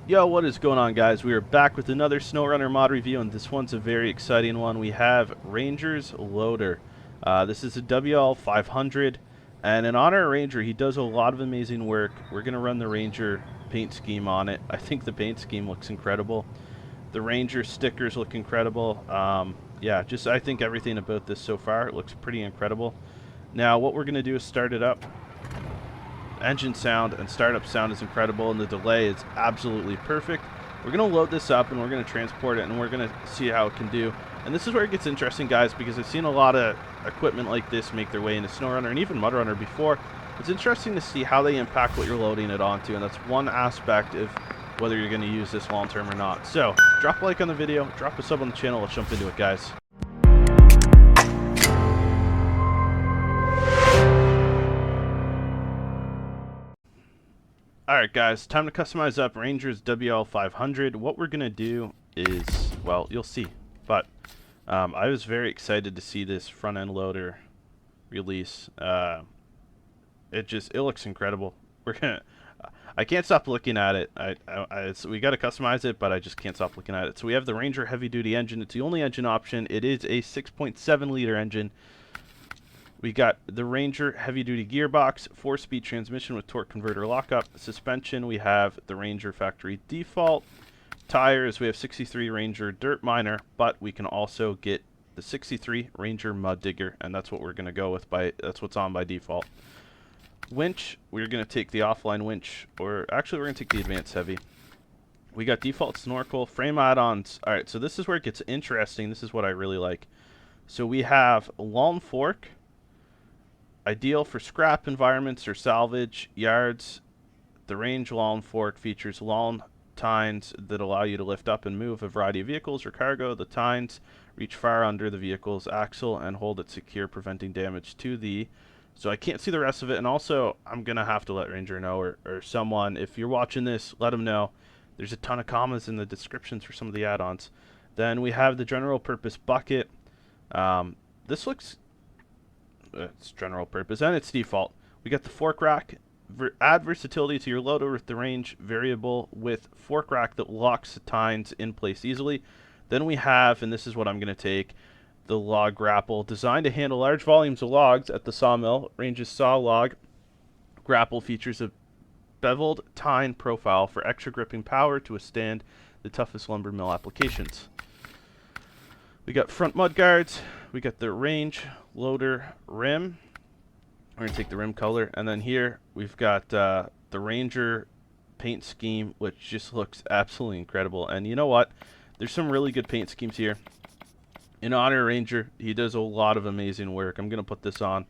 Yo, what is going on, guys? We are back with another SnowRunner mod review, and this one's a very exciting one. We have Ranger's Loader. This is a WL500, and in honor of Ranger, he does a lot of amazing work. We're going to run the Ranger paint scheme on it. I think the paint scheme looks incredible. The Ranger stickers look incredible. Yeah, just I think everything about this so far looks pretty incredible. Now, what we're going to do is start it up. Engine sound and startup sound is incredible, and the delay is absolutely perfect. We're going to load this up and we're going to transport it, and we're going to see how it can do. And this is where it gets interesting, guys, because I've seen a lot of equipment like this make their way into SnowRunner and even MudRunner before. It's interesting to see how they impact what you're loading it onto, and that's one aspect of whether you're going to use this long term or not. So drop a like on the video, drop a sub on the channel. Let's jump into it, guys. Alright, guys, time to customize up Ranger's WL500. What we're going to do is, well, you'll see. But I was very excited to see this front-end loader release. It looks incredible. I can't stop looking at it. We got to customize it, but I just can't stop looking at it. So we have the Ranger heavy-duty engine. It's the only engine option. It is a 6.7-liter engine. We got the Ranger heavy-duty gearbox, 4-speed transmission with torque converter lockup. Suspension, we have the Ranger factory default. Tires, we have 63 Ranger Dirt Miner, but we can also get the 63 Ranger Mud Digger, and that's what we're going to go with. That's what's on by default. Winch, we're going to take the offline winch, or actually we're going to take the advanced heavy. We got default snorkel, frame add-ons. All right, so this is where it gets interesting. This is what I really like. So we have long fork. Ideal for scrap environments or salvage yards. The range long fork features long tines that allow you to lift up and move a variety of vehicles or cargo. The tines reach far under the vehicle's axle and hold it secure, preventing damage to the... So I can't see the rest of it, and also I'm going to have to let Ranger know, or someone, if you're watching this, let them know. There's a ton of commas in the descriptions for some of the add-ons. Then we have the general purpose bucket. This looks... it's general purpose and it's default. We got the fork rack. Add versatility to your loader with the range variable with fork rack that locks the tines in place easily. Then we have, and this is what I'm going to take, the log grapple, designed to handle large volumes of logs at the sawmill. Range's saw log grapple features a beveled tine profile for extra gripping power to withstand the toughest lumber mill applications. We got front mud guards. We got the range loader rim. We're going to take the rim color. And then here we've got the Ranger paint scheme, which just looks absolutely incredible. And you know what? There's some really good paint schemes here. In honor of Ranger, he does a lot of amazing work. I'm going to put this on.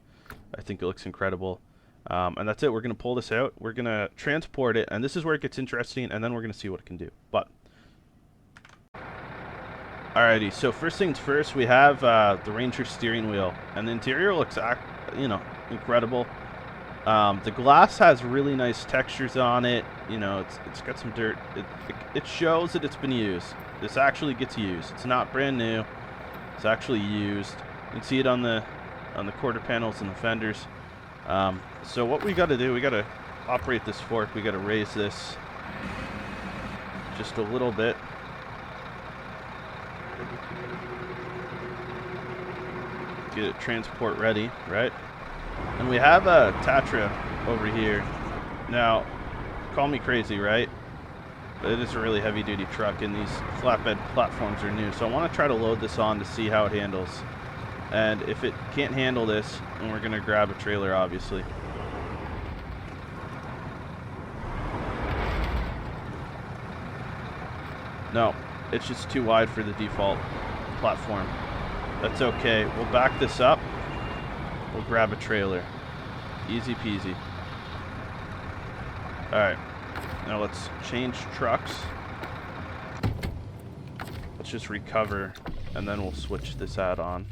I think it looks incredible. And that's it. We're going to pull this out. We're going to transport it. And this is where it gets interesting. And then we're going to see what it can do. But... alrighty, so first things first, we have the Ranger steering wheel, and the interior looks, incredible. The glass has really nice textures on it. You know, it's got some dirt. It shows that it's been used. This actually gets used. It's not brand new. It's actually used. You can see it on the quarter panels and the fenders. So what we got to do, we got to operate this fork. We got to raise this just a little bit. Get it transport ready, right? And we have a Tatra over here. Now, call me crazy, right? But it is a really heavy-duty truck, and these flatbed platforms are new. So I want to try to load this on to see how it handles. And if it can't handle this, then we're going to grab a trailer, obviously. No, it's just too wide for the default platform. That's okay. We'll back this up. We'll grab a trailer. Easy peasy. Alright. Now let's change trucks. Let's just recover, and then we'll switch this add-on.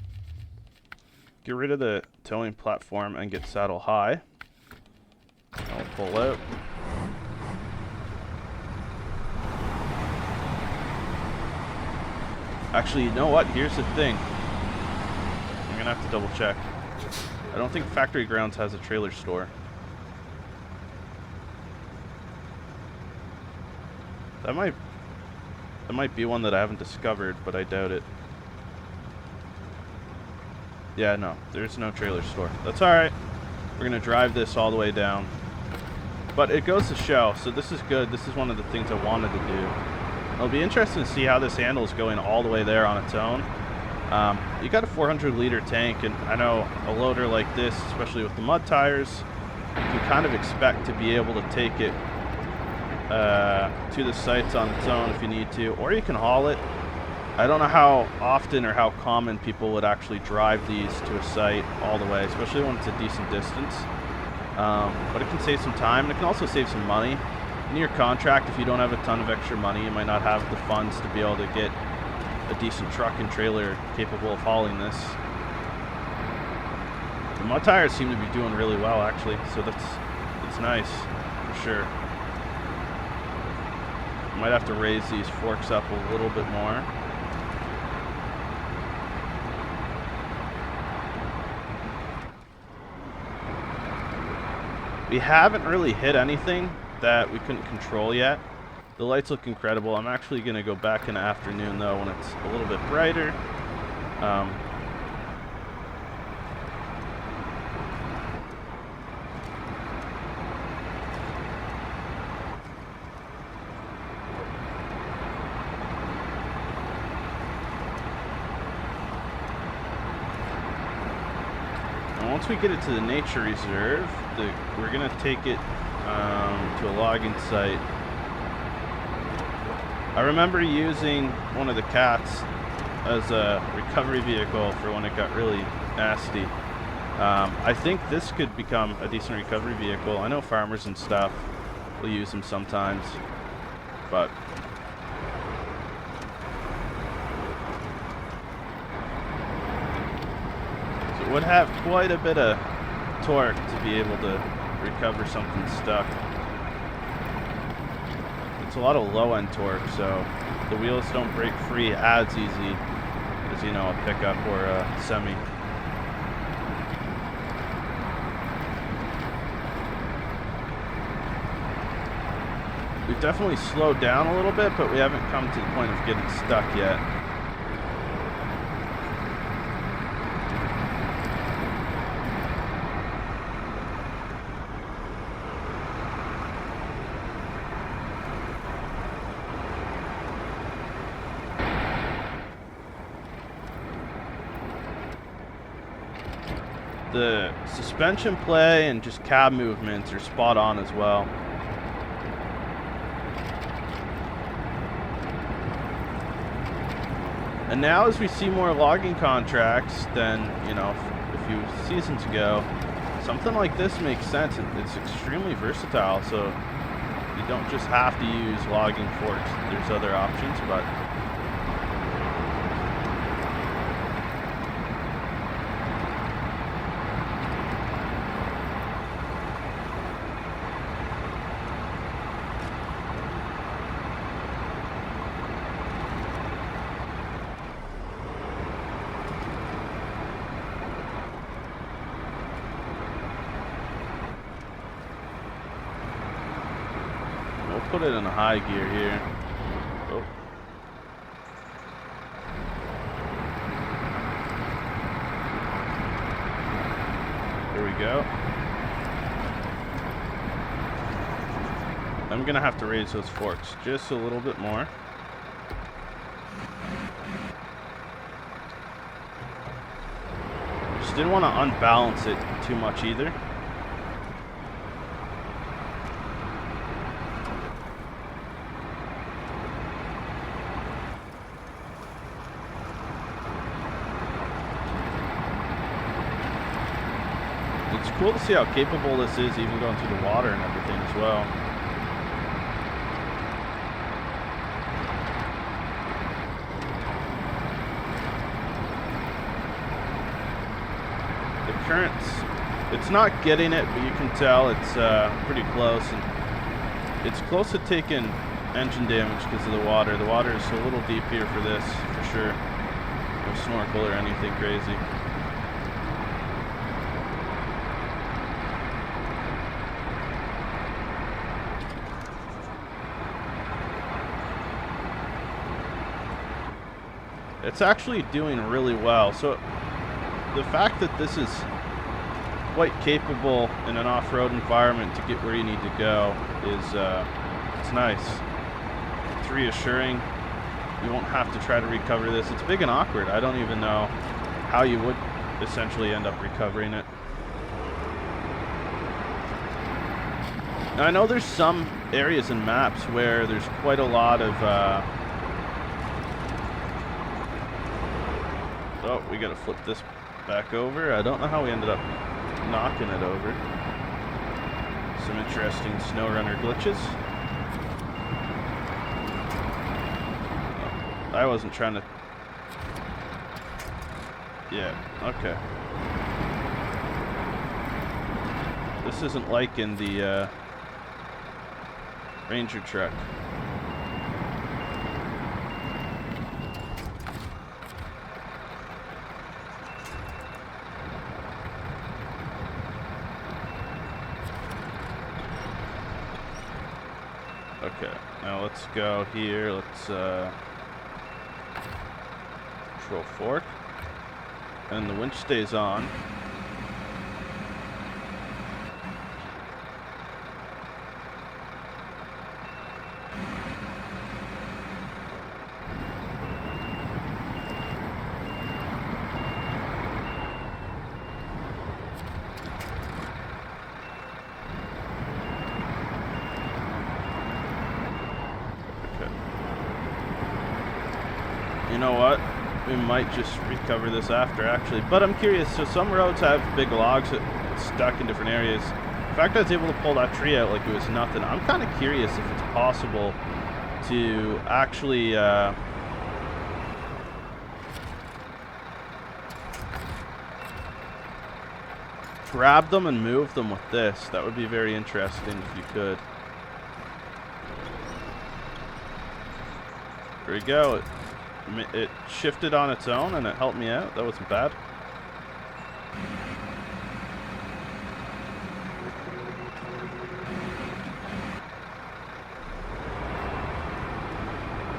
Get rid of the towing platform and get saddle high. And we'll pull out. Actually, you know what? Here's the thing. I'm gonna have to double check. I don't think Factory Grounds has a trailer store. That might be one that I haven't discovered, but I doubt it. Yeah, no, there's no trailer store. That's alright. We're gonna drive this all the way down. But it goes to show, so this is good. This is one of the things I wanted to do. It'll be interesting to see how this handles going all the way there on its own. You got a 400-liter tank, and I know a loader like this, especially with the mud tires, you can kind of expect to be able to take it to the sites on its own if you need to, or you can haul it. I don't know how often or how common people would actually drive these to a site all the way, especially when it's a decent distance. But it can save some time, and it can also save some money. In your contract, if you don't have a ton of extra money, you might not have the funds to be able to get a decent truck and trailer capable of hauling this. The mud tires seem to be doing really well, actually, so that's nice for sure. Might have to raise these forks up a little bit more. We haven't really hit anything that we couldn't control yet. The lights look incredible. I'm actually going to go back in the afternoon, though, when it's a little bit brighter. And once we get it to the nature reserve, we're going to take it to a logging site. I remember using one of the cats as a recovery vehicle for when it got really nasty. I think this could become a decent recovery vehicle. I know farmers and stuff will use them sometimes, but so it would have quite a bit of torque to be able to recover something stuck. It's a lot of low-end torque, so the wheels don't break free as easy as, you know, a pickup or a semi. We've definitely slowed down a little bit, but we haven't come to the point of getting stuck yet. The suspension play and just cab movements are spot on as well. And now as we see more logging contracts than, you know, a few seasons ago, something like this makes sense. It's extremely versatile, so you don't just have to use logging forks. There's other options, but put it in a high gear here. Oh. There we go. I'm gonna have to raise those forks just a little bit more. Just didn't want to unbalance it too much either. It's cool to see how capable this is, even going through the water and everything as well. The current's, it's not getting it, but you can tell it's pretty close. And it's close to taking engine damage because of the water. The water is a little deep here for this, for sure. No snorkel or anything crazy. It's actually doing really well. So the fact that this is quite capable in an off-road environment to get where you need to go is it's nice. It's reassuring. You won't have to try to recover this. It's big and awkward. I don't even know how you would essentially end up recovering it. Now, I know there's some areas and maps where there's quite a lot of oh, we gotta flip this back over. I don't know how we ended up knocking it over. Some interesting SnowRunner glitches. Oh, I wasn't trying to... Yeah, okay. This isn't like in the Ranger truck. Okay, now let's go here. Let's control fork, and the winch stays on. You know what? We might just recover this after, actually. But I'm curious. So some roads have big logs stuck in different areas. The fact I was able to pull that tree out like it was nothing, I'm kind of curious if it's possible to actually grab them and move them with this. That would be very interesting if you could. There we go. It shifted on its own and it helped me out. That wasn't bad.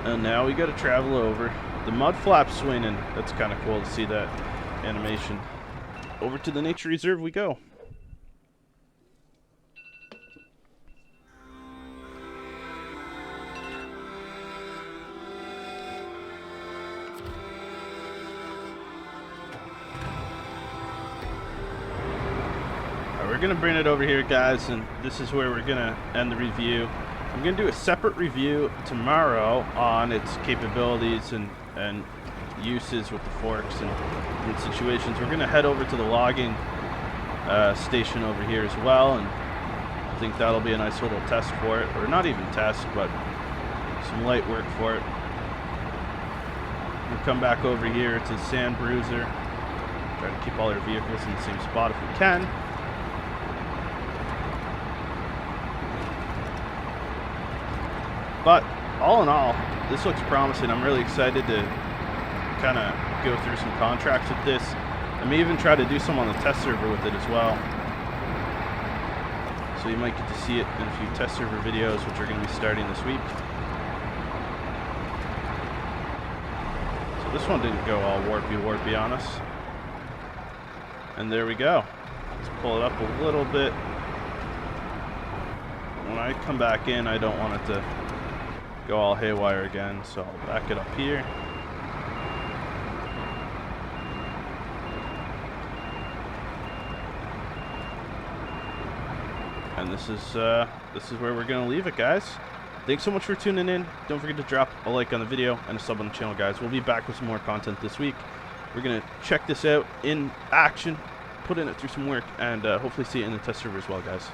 And now we got to travel over. The mud flap's swinging. That's kind of cool to see that animation. Over to the nature reserve we go. We're going to bring it over here, guys, and this is where we're going to end the review. I'm going to do a separate review tomorrow on its capabilities and uses with the forks and situations. We're going to head over to the logging station over here as well, and I think that'll be a nice little test for it, or not even test, but some light work for it. We'll come back over here to Sand Bruiser, try to keep all our vehicles in the same spot if we can. But all in all, this looks promising. I'm really excited to kind of go through some contracts with this. I may even try to do some on the test server with it as well. So you might get to see it in a few test server videos, which are going to be starting this week. So this one didn't go all warpy on us. And there we go. Let's pull it up a little bit. When I come back in, I don't want it to go all haywire again, so I'll back it up here. And this is where we're gonna leave it, guys. Thanks so much for tuning in. Don't forget to drop a like on the video and a sub on the channel, guys. We'll be back with some more content this week. We're gonna check this out in action, put in it through some work, and hopefully see it in the test server as well, guys.